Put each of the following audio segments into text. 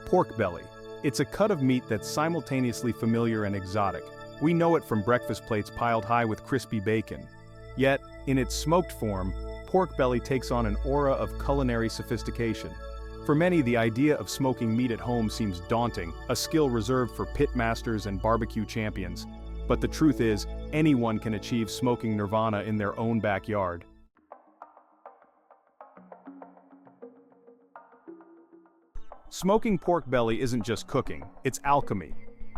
Pork belly. It's a cut of meat that's simultaneously familiar and exotic. We know it from breakfast plates piled high with crispy bacon. Yet, in its smoked form, pork belly takes on an aura of culinary sophistication. For many, the idea of smoking meat at home seems daunting, a skill reserved for pit masters and barbecue champions. But the truth is, anyone can achieve smoking nirvana in their own backyard. Smoking pork belly isn't just cooking, it's alchemy.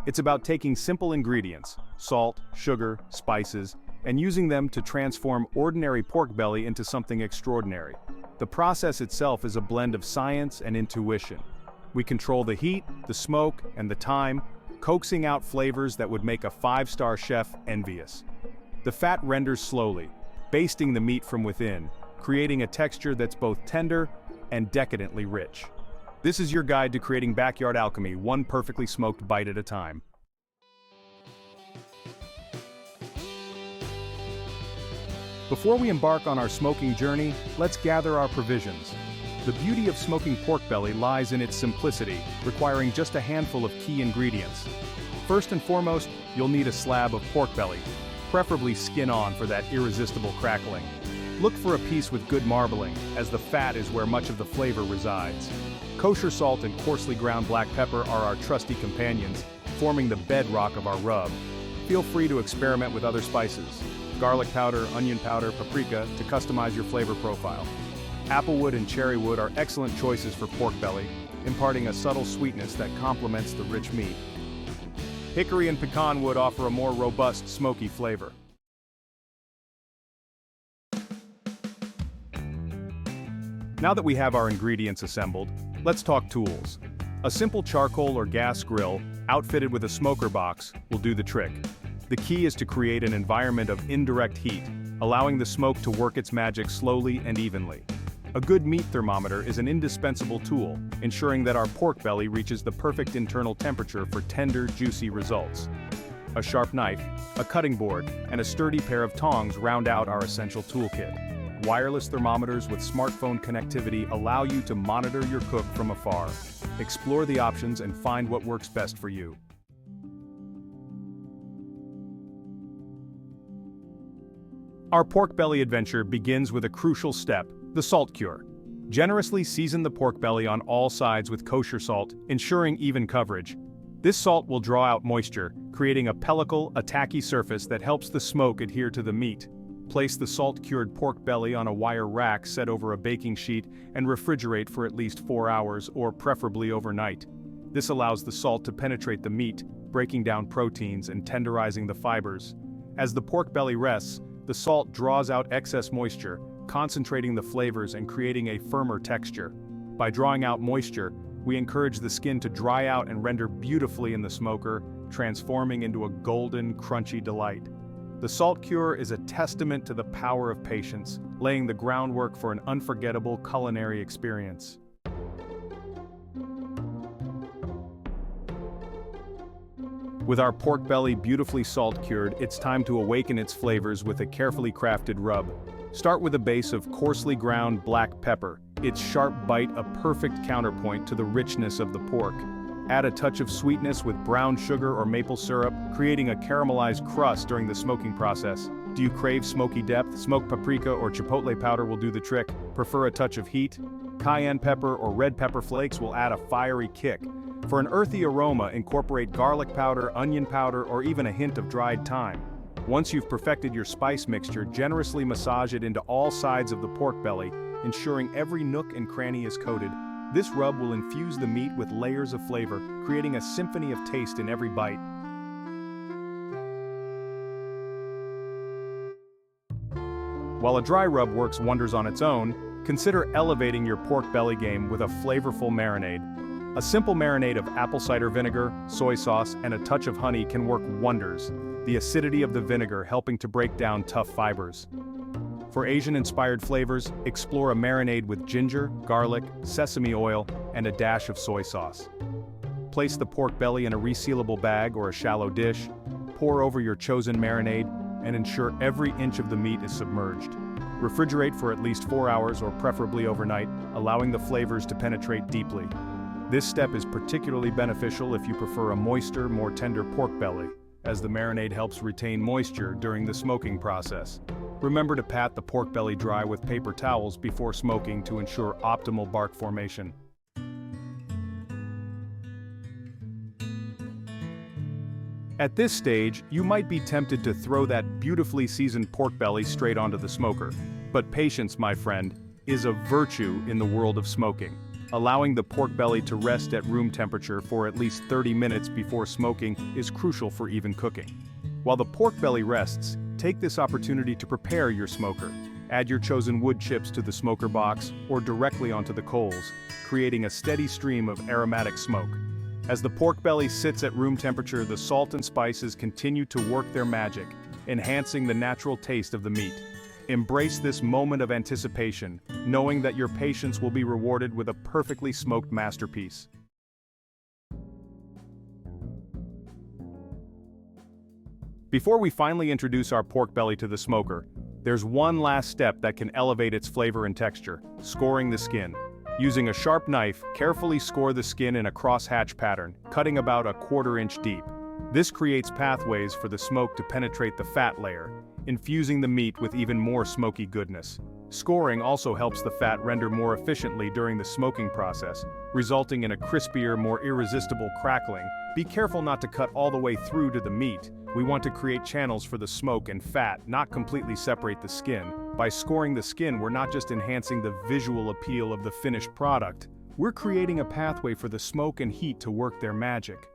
It's about taking simple ingredients, salt, sugar, spices, and using them to transform ordinary pork belly into something extraordinary. The process itself is a blend of science and intuition. We control the heat, the smoke, and the time, coaxing out flavors that would make a five-star chef envious. The fat renders slowly, basting the meat from within, creating a texture that's both tender and decadently rich. This is your guide to creating backyard alchemy, one perfectly smoked bite at a time. Before we embark on our smoking journey, let's gather our provisions. The beauty of smoking pork belly lies in its simplicity, requiring just a handful of key ingredients. First and foremost, you'll need a slab of pork belly, preferably skin on for that irresistible crackling. Look for a piece with good marbling, as the fat is where much of the flavor resides. Kosher salt and coarsely ground black pepper are our trusty companions, forming the bedrock of our rub. Feel free to experiment with other spices, garlic powder, onion powder, paprika, to customize your flavor profile. Applewood and cherrywood are excellent choices for pork belly, imparting a subtle sweetness that complements the rich meat. Hickory and pecan wood offer a more robust, smoky flavor. Now that we have our ingredients assembled, let's talk tools. A simple charcoal or gas grill, outfitted with a smoker box, will do the trick. The key is to create an environment of indirect heat, allowing the smoke to work its magic slowly and evenly. A good meat thermometer is an indispensable tool, ensuring that our pork belly reaches the perfect internal temperature for tender, juicy results. A sharp knife, a cutting board, and a sturdy pair of tongs round out our essential toolkit. Wireless thermometers with smartphone connectivity allow you to monitor your cook from afar. Explore the options and find what works best for you. Our pork belly adventure begins with a crucial step, the salt cure. Generously season the pork belly on all sides with kosher salt, ensuring even coverage. This salt will draw out moisture, creating a pellicle, a tacky surface that helps the smoke adhere to the meat. Place the salt-cured pork belly on a wire rack set over a baking sheet and refrigerate for at least 4 hours, or preferably overnight. This allows the salt to penetrate the meat, breaking down proteins and tenderizing the fibers. As the pork belly rests, the salt draws out excess moisture, concentrating the flavors and creating a firmer texture. By drawing out moisture, we encourage the skin to dry out and render beautifully in the smoker, transforming into a golden, crunchy delight. The salt cure is a testament to the power of patience, laying the groundwork for an unforgettable culinary experience. With our pork belly beautifully salt-cured, it's time to awaken its flavors with a carefully crafted rub. Start with a base of coarsely ground black pepper, its sharp bite a perfect counterpoint to the richness of the pork. Add a touch of sweetness with brown sugar or maple syrup, creating a caramelized crust during the smoking process. Do you crave smoky depth? Smoked paprika or chipotle powder will do the trick. Prefer a touch of heat? Cayenne pepper or red pepper flakes will add a fiery kick. For an earthy aroma, incorporate garlic powder, onion powder, or even a hint of dried thyme. Once you've perfected your spice mixture, generously massage it into all sides of the pork belly, ensuring every nook and cranny is coated. This rub will infuse the meat with layers of flavor, creating a symphony of taste in every bite. While a dry rub works wonders on its own, consider elevating your pork belly game with a flavorful marinade. A simple marinade of apple cider vinegar, soy sauce, and a touch of honey can work wonders, the acidity of the vinegar helping to break down tough fibers. For Asian-inspired flavors, explore a marinade with ginger, garlic, sesame oil, and a dash of soy sauce. Place the pork belly in a resealable bag or a shallow dish, pour over your chosen marinade, and ensure every inch of the meat is submerged. Refrigerate for at least 4 hours or preferably overnight, allowing the flavors to penetrate deeply. This step is particularly beneficial if you prefer a moister, more tender pork belly, as the marinade helps retain moisture during the smoking process. Remember to pat the pork belly dry with paper towels before smoking to ensure optimal bark formation. At this stage, you might be tempted to throw that beautifully seasoned pork belly straight onto the smoker. But patience, my friend, is a virtue in the world of smoking. Allowing the pork belly to rest at room temperature for at least 30 minutes before smoking is crucial for even cooking. While the pork belly rests, take this opportunity to prepare your smoker. Add your chosen wood chips to the smoker box or directly onto the coals, creating a steady stream of aromatic smoke. As the pork belly sits at room temperature, the salt and spices continue to work their magic, enhancing the natural taste of the meat. Embrace this moment of anticipation, knowing that your patience will be rewarded with a perfectly smoked masterpiece. Before we finally introduce our pork belly to the smoker, there's one last step that can elevate its flavor and texture: scoring the skin. Using a sharp knife, carefully score the skin in a crosshatch pattern, cutting about 1/4 inch deep. This creates pathways for the smoke to penetrate the fat layer, infusing the meat with even more smoky goodness. Scoring also helps the fat render more efficiently during the smoking process, resulting in a crispier, more irresistible crackling. Be careful not to cut all the way through to the meat. We want to create channels for the smoke and fat, not completely separate the skin. By scoring the skin, we're not just enhancing the visual appeal of the finished product, we're creating a pathway for the smoke and heat to work their magic.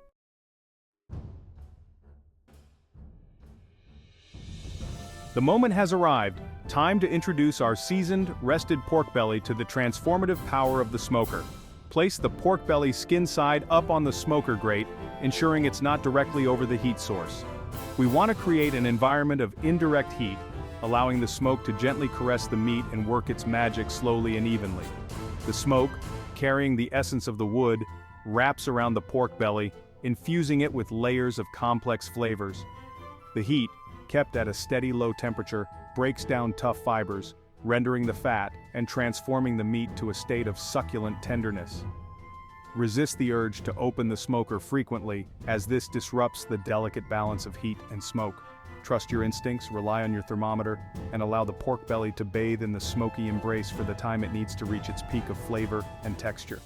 The moment has arrived, time to introduce our seasoned, rested pork belly to the transformative power of the smoker. Place the pork belly skin side up on the smoker grate, ensuring it's not directly over the heat source. We want to create an environment of indirect heat, allowing the smoke to gently caress the meat and work its magic slowly and evenly. The smoke, carrying the essence of the wood, wraps around the pork belly, infusing it with layers of complex flavors. The heat, kept at a steady low temperature, breaks down tough fibers, rendering the fat and transforming the meat to a state of succulent tenderness. Resist the urge to open the smoker frequently, as this disrupts the delicate balance of heat and smoke. Trust your instincts, rely on your thermometer, and allow the pork belly to bathe in the smoky embrace for the time it needs to reach its peak of flavor and texture.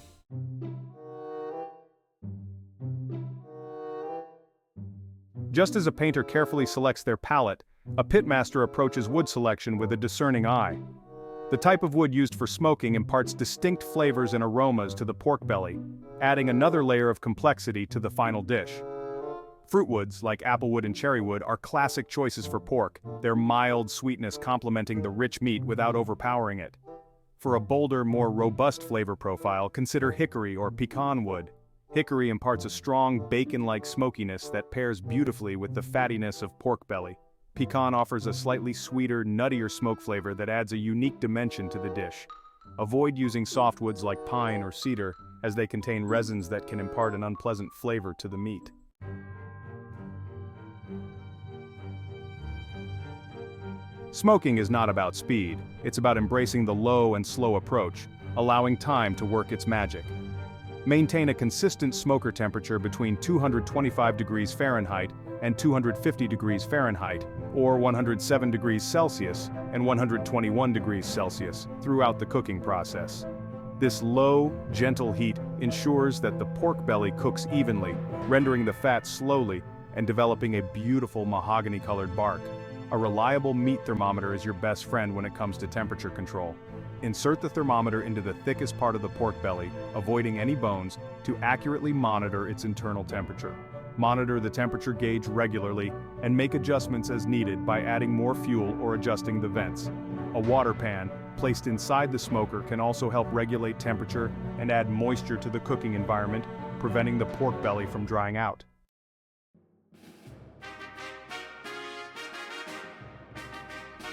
Just as a painter carefully selects their palette, a pitmaster approaches wood selection with a discerning eye. The type of wood used for smoking imparts distinct flavors and aromas to the pork belly, adding another layer of complexity to the final dish. Fruitwoods, like applewood and cherrywood, are classic choices for pork, their mild sweetness complementing the rich meat without overpowering it. For a bolder, more robust flavor profile, consider hickory or pecan wood. Hickory imparts a strong, bacon-like smokiness that pairs beautifully with the fattiness of pork belly. Pecan offers a slightly sweeter, nuttier smoke flavor that adds a unique dimension to the dish. Avoid using softwoods like pine or cedar, as they contain resins that can impart an unpleasant flavor to the meat. Smoking is not about speed, it's about embracing the low and slow approach, allowing time to work its magic. Maintain a consistent smoker temperature between 225 degrees Fahrenheit and 250 degrees Fahrenheit, or 107 degrees Celsius and 121 degrees Celsius throughout the cooking process. This low, gentle heat ensures that the pork belly cooks evenly, rendering the fat slowly and developing a beautiful mahogany-colored bark. A reliable meat thermometer is your best friend when it comes to temperature control. Insert the thermometer into the thickest part of the pork belly, avoiding any bones, to accurately monitor its internal temperature. Monitor the temperature gauge regularly and make adjustments as needed by adding more fuel or adjusting the vents. A water pan, placed inside the smoker, can also help regulate temperature and add moisture to the cooking environment, preventing the pork belly from drying out.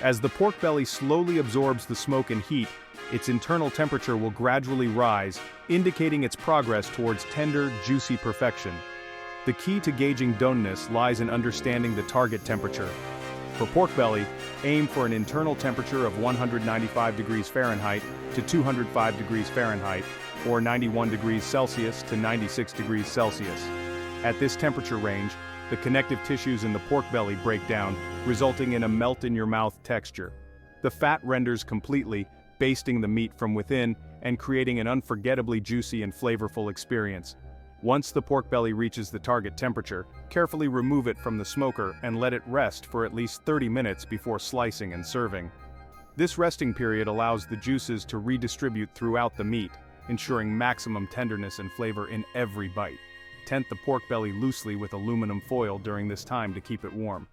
As the pork belly slowly absorbs the smoke and heat, its internal temperature will gradually rise, indicating its progress towards tender, juicy perfection. The key to gauging doneness lies in understanding the target temperature. For pork belly, aim for an internal temperature of 195 degrees Fahrenheit to 205 degrees Fahrenheit, or 91 degrees Celsius to 96 degrees Celsius. At this temperature range, the connective tissues in the pork belly break down, resulting in a melt-in-your-mouth texture. The fat renders completely, basting the meat from within and creating an unforgettably juicy and flavorful experience. Once the pork belly reaches the target temperature, carefully remove it from the smoker and let it rest for at least 30 minutes before slicing and serving. This resting period allows the juices to redistribute throughout the meat, ensuring maximum tenderness and flavor in every bite. Tent the pork belly loosely with aluminum foil during this time to keep it warm.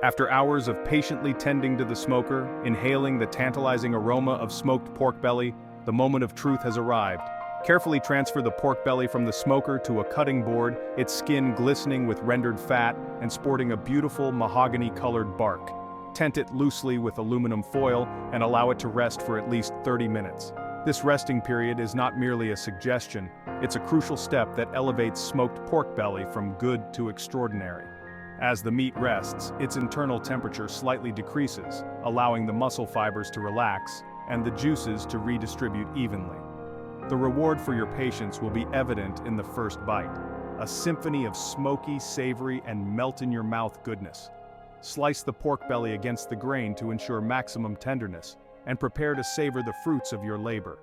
After hours of patiently tending to the smoker, inhaling the tantalizing aroma of smoked pork belly, the moment of truth has arrived. Carefully transfer the pork belly from the smoker to a cutting board, its skin glistening with rendered fat and sporting a beautiful mahogany-colored bark. Tent it loosely with aluminum foil and allow it to rest for at least 30 minutes. This resting period is not merely a suggestion, it's a crucial step that elevates smoked pork belly from good to extraordinary. As the meat rests, its internal temperature slightly decreases, allowing the muscle fibers to relax and the juices to redistribute evenly. The reward for your patience will be evident in the first bite, a symphony of smoky, savory, and melt-in-your-mouth goodness. Slice the pork belly against the grain to ensure maximum tenderness, and prepare to savor the fruits of your labor.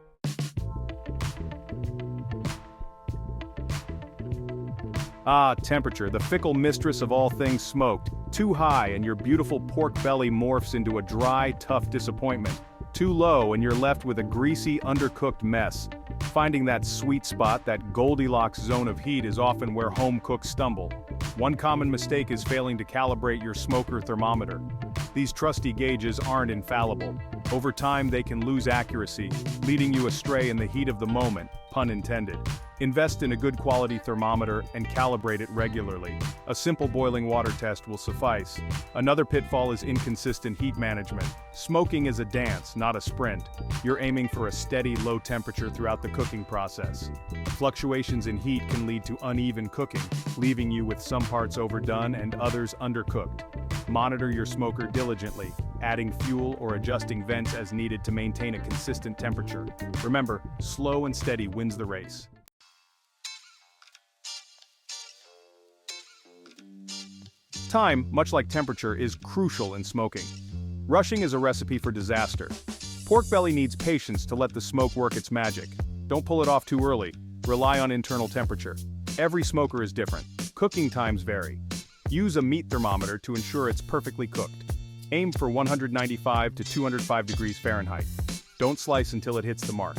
Ah, temperature, the fickle mistress of all things smoked. Too high and your beautiful pork belly morphs into a dry, tough disappointment. Too low and you're left with a greasy, undercooked mess. Finding that sweet spot, that Goldilocks zone of heat, is often where home cooks stumble. One common mistake is failing to calibrate your smoker thermometer. These trusty gauges aren't infallible. Over time they can lose accuracy, leading you astray in the heat of the moment, pun intended. Invest in a good quality thermometer and calibrate it regularly. A simple boiling water test will suffice. Another pitfall is inconsistent heat management. Smoking is a dance, not a sprint. You're aiming for a steady, low temperature throughout the cooking process. Fluctuations in heat can lead to uneven cooking, leaving you with some parts overdone and others undercooked. Monitor your smoker diligently, adding fuel or adjusting vents as needed to maintain a consistent temperature. Remember, slow and steady wins the race. Time, much like temperature, is crucial in smoking. Rushing is a recipe for disaster. Pork belly needs patience to let the smoke work its magic. Don't pull it off too early. Rely on internal temperature. Every smoker is different. Cooking times vary. Use a meat thermometer to ensure it's perfectly cooked. Aim for 195 to 205 degrees Fahrenheit. Don't slice until it hits the mark.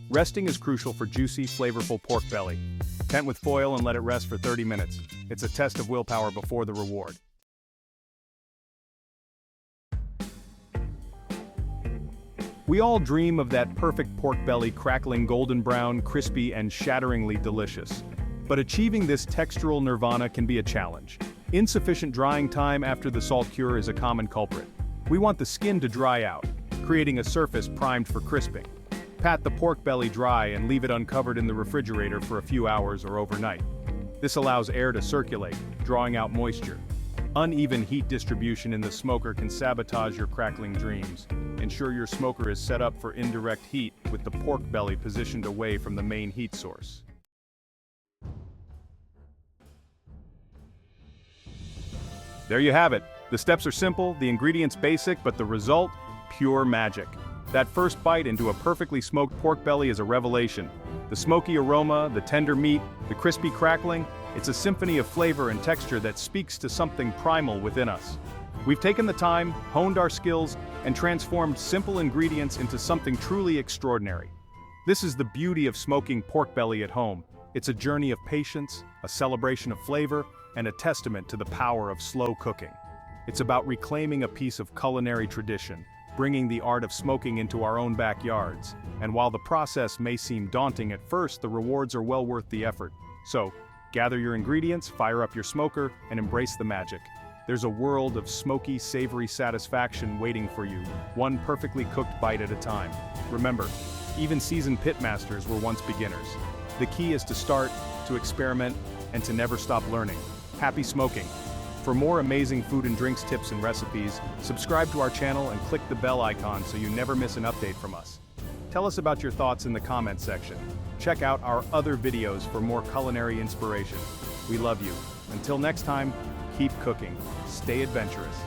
Resting is crucial for juicy, flavorful pork belly. Tent with foil and let it rest for 30 minutes. It's a test of willpower before the reward. We all dream of that perfect pork belly, crackling golden brown, crispy, and shatteringly delicious. But achieving this textural nirvana can be a challenge. Insufficient drying time after the salt cure is a common culprit. We want the skin to dry out, creating a surface primed for crisping. Pat the pork belly dry and leave it uncovered in the refrigerator for a few hours or overnight. This allows air to circulate, drawing out moisture. Uneven heat distribution in the smoker can sabotage your crackling dreams. Ensure your smoker is set up for indirect heat with the pork belly positioned away from the main heat source. There you have it. The steps are simple, the ingredients basic, but the result, pure magic. That first bite into a perfectly smoked pork belly is a revelation. The smoky aroma, the tender meat, the crispy crackling, it's a symphony of flavor and texture that speaks to something primal within us. We've taken the time, honed our skills, and transformed simple ingredients into something truly extraordinary. This is the beauty of smoking pork belly at home. It's a journey of patience, a celebration of flavor, and a testament to the power of slow cooking. It's about reclaiming a piece of culinary tradition, bringing the art of smoking into our own backyards. And while the process may seem daunting at first, the rewards are well worth the effort. So, gather your ingredients, fire up your smoker, and embrace the magic. There's a world of smoky, savory satisfaction waiting for you, one perfectly cooked bite at a time. Remember, even seasoned pitmasters were once beginners. The key is to start, to experiment, and to never stop learning. Happy smoking! For more amazing food and drinks tips and recipes, subscribe to our channel and click the bell icon so you never miss an update from us. Tell us about your thoughts in the comments section. Check out our other videos for more culinary inspiration. We love you. Until next time, keep cooking, stay adventurous.